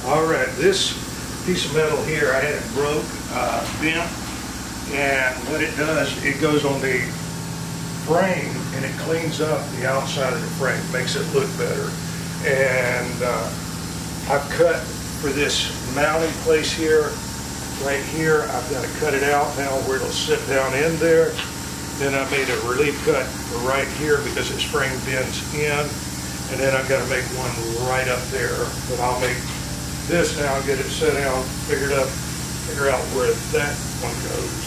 All right, this piece of metal here, I had it broke, bent, and what it does, it goes on the frame and it cleans up the outside of the frame, makes it look better. And I've cut for this mounting place here, right here, I've got to cut it out now where it'll sit down in there. Then I made a relief cut for right here because this frame bends in. And then I've got to make one right up there. But I'll make this now, get it set down, figure out where that one goes.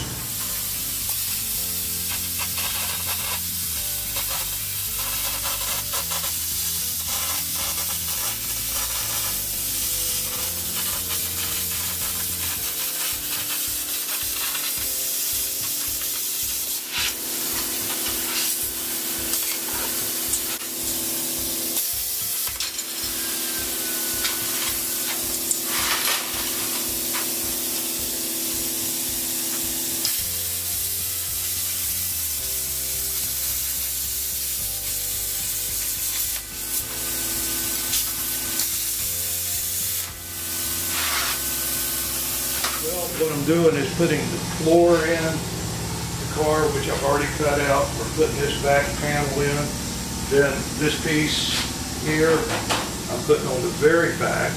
Well, what I'm doing is putting the floor in the car, which I've already cut out. We're putting this back panel in. Then this piece here, I'm putting on the very back.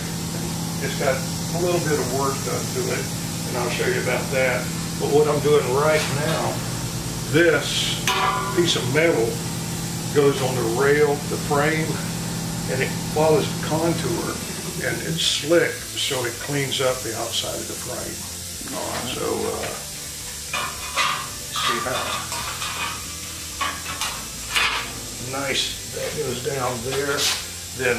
It's got a little bit of work done to it, and I'll show you about that. But what I'm doing right now, this piece of metal goes on the rail, the frame, and it follows the contour. And it's slick, so it cleans up the outside of the frame. So, see how nice that goes down there. Then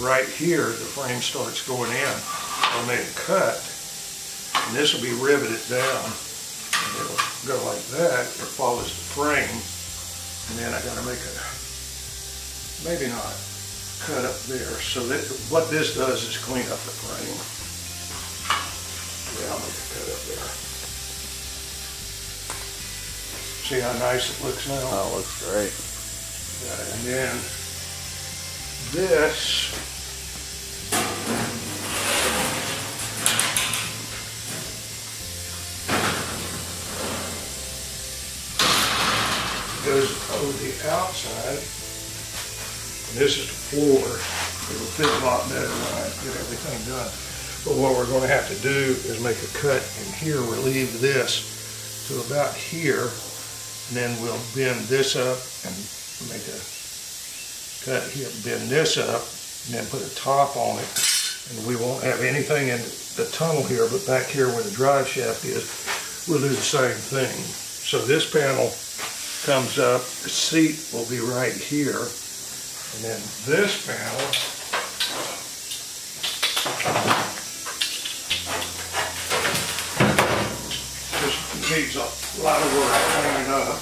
right here, the frame starts going in. I'll make a cut, and this will be riveted down. And it'll go like that. It follows the frame, and then I got to make a, maybe not, cut up there. So that, what this does is clean up the frame. Yeah, I'll make a cut up there. See how nice it looks now? Oh, it looks great. Yeah, and then this goes over the outside. And this is the floor. It'll fit a lot better when I get everything done. But what we're going to have to do is make a cut in here, relieve this to about here, and then we'll bend this up and make a cut here, bend this up, and then put a top on it. And we won't have anything in the tunnel here, but back here where the drive shaft is, we'll do the same thing. So this panel comes up, the seat will be right here. And then this panel just needs a lot of work cleaning up.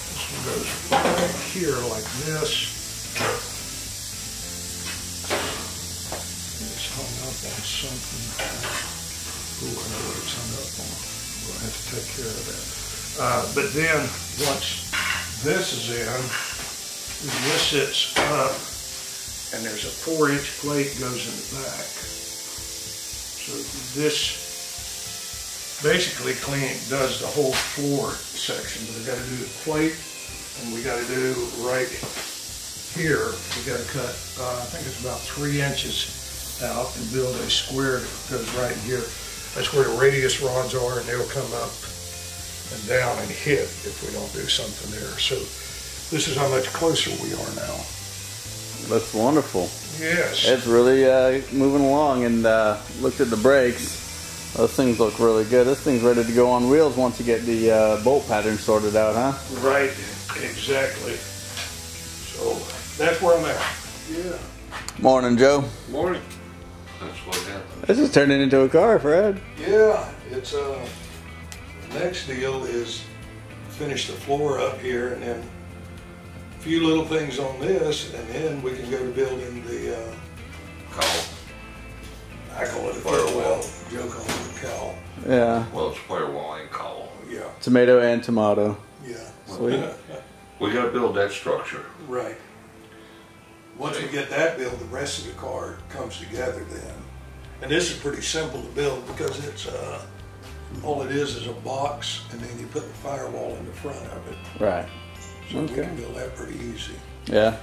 This one goes right here like this. On something. Oh, I know what it's hung up on. We'll have to take care of that. But then, once this is in, this sits up, and there's a 4-inch plate goes in the back. So this basically does the whole floor section. But we got to do the plate, and we got to do right here. We got to cut, I think it's about 3 inches out and build a square that goes right here. That's where the radius rods are, and they'll come up and down and hit if we don't do something there. So this is how much closer we are now. Looks wonderful. Yes. It's really moving along, and looked at the brakes. Those things look really good. This thing's ready to go on wheels once you get the bolt pattern sorted out, huh? Right, exactly. So that's where I'm at. Yeah. Morning, Joe. Morning. That's what happened. This is turning into a car, Fred. Yeah, it's the next deal is finish the floor up here, and then a few little things on this, and then we can go to building the Call. I call it a firewall. Joe calls it a cowl. Yeah. Well, it's firewall and cowl. Yeah. Tomato and tomato. Yeah. Sweet. We got to build that structure. Right. Once we get that built, the rest of the car comes together then. And this is pretty simple to build because it's all it is a box, and then you put the firewall in the front of it. Right. So we can build that pretty easy. Yeah.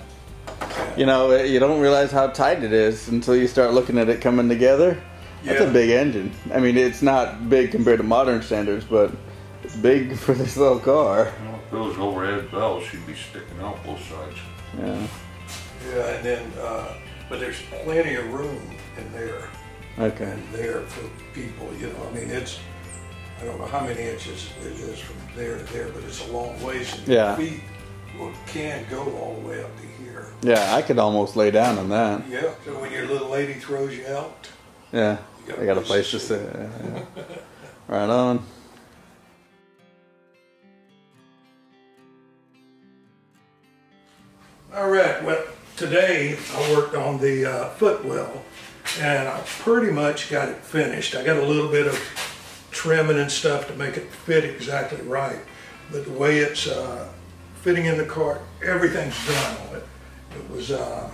You know, you don't realize how tight it is until you start looking at it coming together. That's a big engine. I mean, it's not big compared to modern standards, but it's big for this little car. Well, if those overhead valves should be sticking out both sides. Yeah. Yeah, and then, but there's plenty of room in there. Okay. And there for people, you know, I mean, it's, I don't know how many inches it is from there to there, but it's a long ways. And Yeah. your feet can go all the way up to here. Yeah, I could almost lay down on that. Yeah, so when your little lady throws you out, Yeah. you I got a place to sit. Yeah. Right on. All right, well, today I worked on the footwell, and I pretty much got it finished. I got a little bit of trimming and stuff to make it fit exactly right, but the way it's fitting in the car, everything's done on it. It was not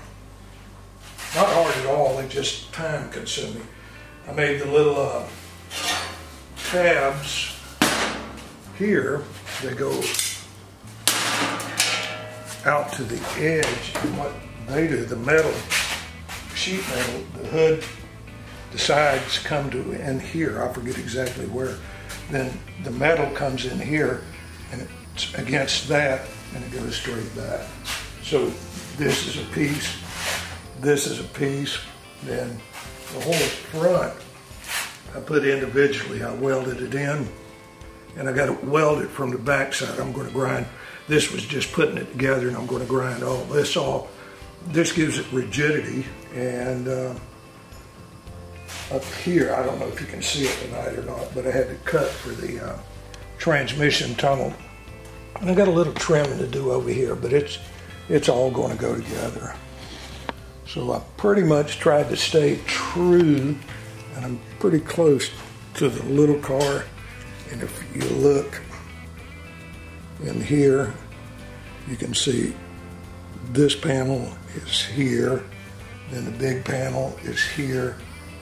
hard at all, it's just time consuming. I made the little tabs here, they go out to the edge, and what they do, the metal, sheet metal, the hood, the sides come to in here, I forget exactly where, then the metal comes in here and it's against that and it goes straight back. So this is a piece, this is a piece, then the whole front I put individually, I welded it in and I got it welded from the back side. I'm going to grind. This was just putting it together, and I'm going to grind all this off. This gives it rigidity, and up here, I don't know if you can see it tonight or not, but I had to cut for the transmission tunnel. And I got a little trimming to do over here, but it's all going to go together. So I pretty much tried to stay true, and I'm pretty close to the little car. And if you look in here, you can see this panel is here, then the big panel is here,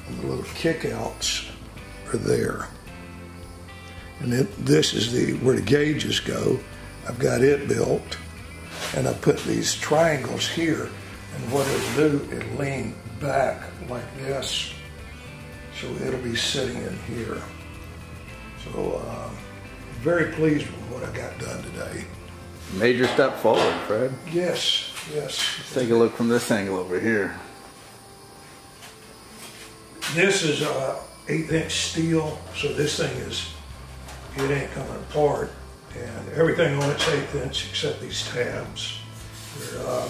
and the little kickouts are there. And this is where the gauges go. I've got it built, and I put these triangles here, and what it'll do, it'll lean back like this, so it'll be sitting in here. So, very pleased with what I got done today. Major step forward, Fred. Yes, yes. Let's take a look from this angle over here. This is 1/8" steel, so this thing it ain't coming apart. And everything on it's 1/8" except these tabs. They're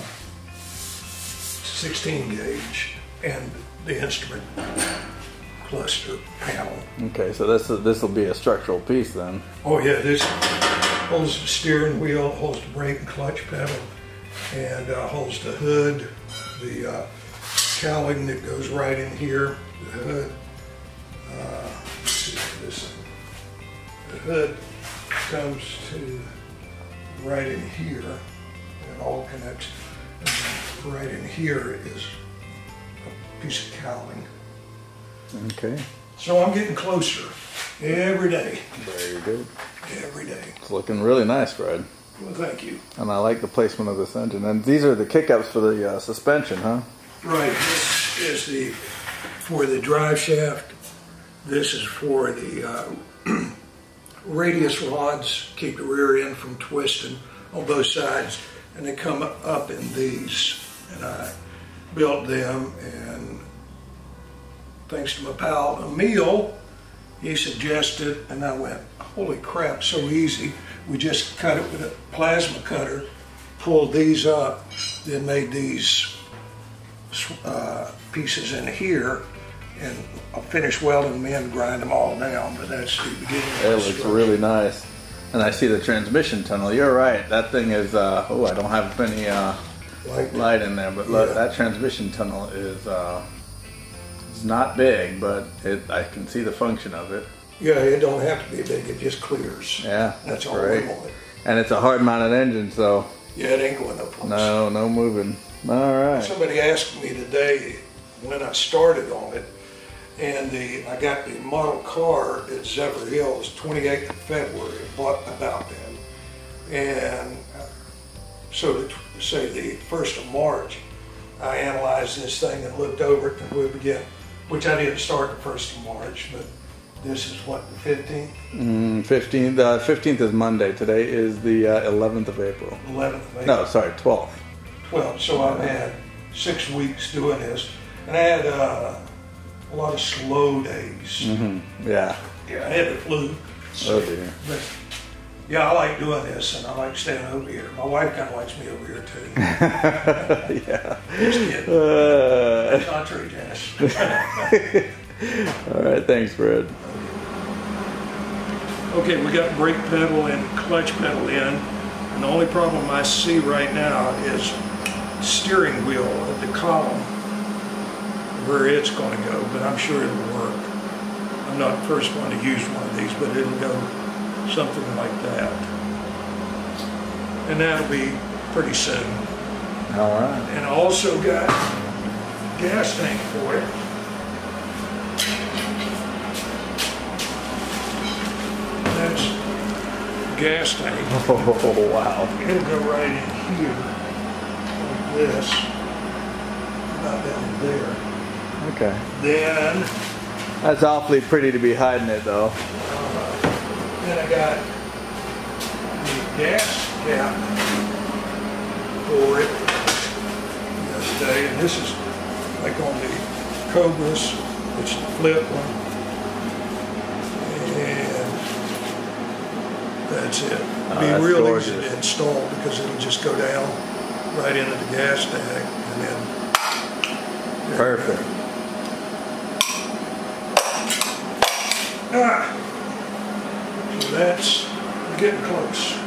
16 gauge and the instrument cluster panel. Okay, so this will be a structural piece then. Oh yeah, this holds the steering wheel, holds the brake and clutch pedal, and holds the hood, the cowling that goes right in here, the hood. Let's see this thing. The hood comes to right in here, and it all connects. And right in here is a piece of cowling. Okay. So I'm getting closer every day. Very good. Every day. It's looking really nice, Fred. Well, thank you. And I like the placement of this engine. And these are the kick-ups for the suspension, huh? Right. This is for the drive shaft. This is for the radius rods, keep the rear end from twisting on both sides. And they come up in these. And I built them, and thanks to my pal Emil, he suggested, and I went, holy crap, so easy. We just cut it with a plasma cutter, pulled these up, then made these pieces in here, and I'll finish welding them in, grind them all down, but that's the beginning of It the looks structure. really nice. And I see the transmission tunnel. You're right. That thing is, oh, I don't have any Like light in there, but look, Yeah. that transmission tunnel is It's not big, but I can see the function of it. Yeah, it don't have to be big, it just clears. Yeah, That's all great. we want. And it's a hard mounted engine, so Yeah, it ain't going no place. no moving. All right. Somebody asked me today when I started on it, and I got the model car at Zephyr Hills 28th of February, about then. And so to say the 1st of March, I analyzed this thing and looked over it and we began, which I didn't start the 1st of March, but this is what, the 15th? 15th. 15th is Monday. Today is the 11th of April. 11th of April. No, sorry, 12th. 12th. So I've had 6 weeks doing this, and I had a lot of slow days. Yeah. Yeah, I had the flu. Oh dear. But yeah, I like doing this, and I like staying over here. My wife kind of likes me over here too. Yeah. Just kidding. That's not true, Janice. All right, thanks, Fred. Okay, we got brake pedal and clutch pedal in, and the only problem I see right now is steering wheel of the column, where it's going to go, but I'm sure it'll work. I'm not the first one to use one of these, but it'll go something like that. And that'll be pretty soon. All right. And I also got gas tank for it. That's gas tank. Oh, wow. It'll go right in here, like this, about down there. Okay. Then, That's awfully pretty to be hiding it, though. then I got the gas cap for it yesterday, and this is like on the Cobras, it's the flip one, and that's it. It'll be real easy to install because it'll just go down right into the gas tank, and then Perfect. so that's, we're getting close.